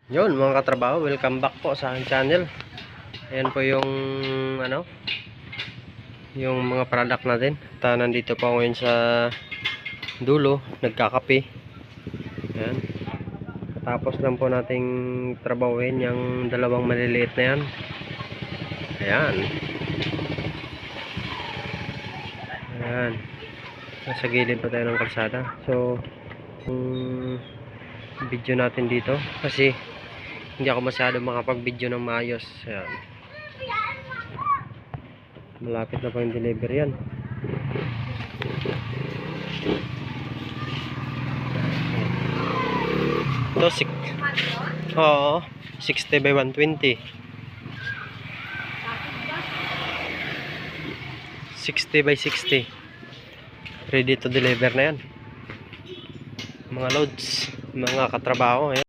Yun mga katrabaho, welcome back po sa aking channel. Ayan po yung yung mga product natin. Nandito po ngayon sa dulo, nagkakape. Ayan. Tapos lang po nating trabahuin yung dalawang maliliit na yan. Ayan. Ayan. Nasa gilid pa tayo ng kalsada. So video natin dito kasi hindi ako masyado makapag-video ng maayos. Ayan. Malapit na po yung delivery yan. Ito, oo, 60 by 120. 60 by 60. Ready to deliver na yan. Mga loads, mga katrabaho. Ayan.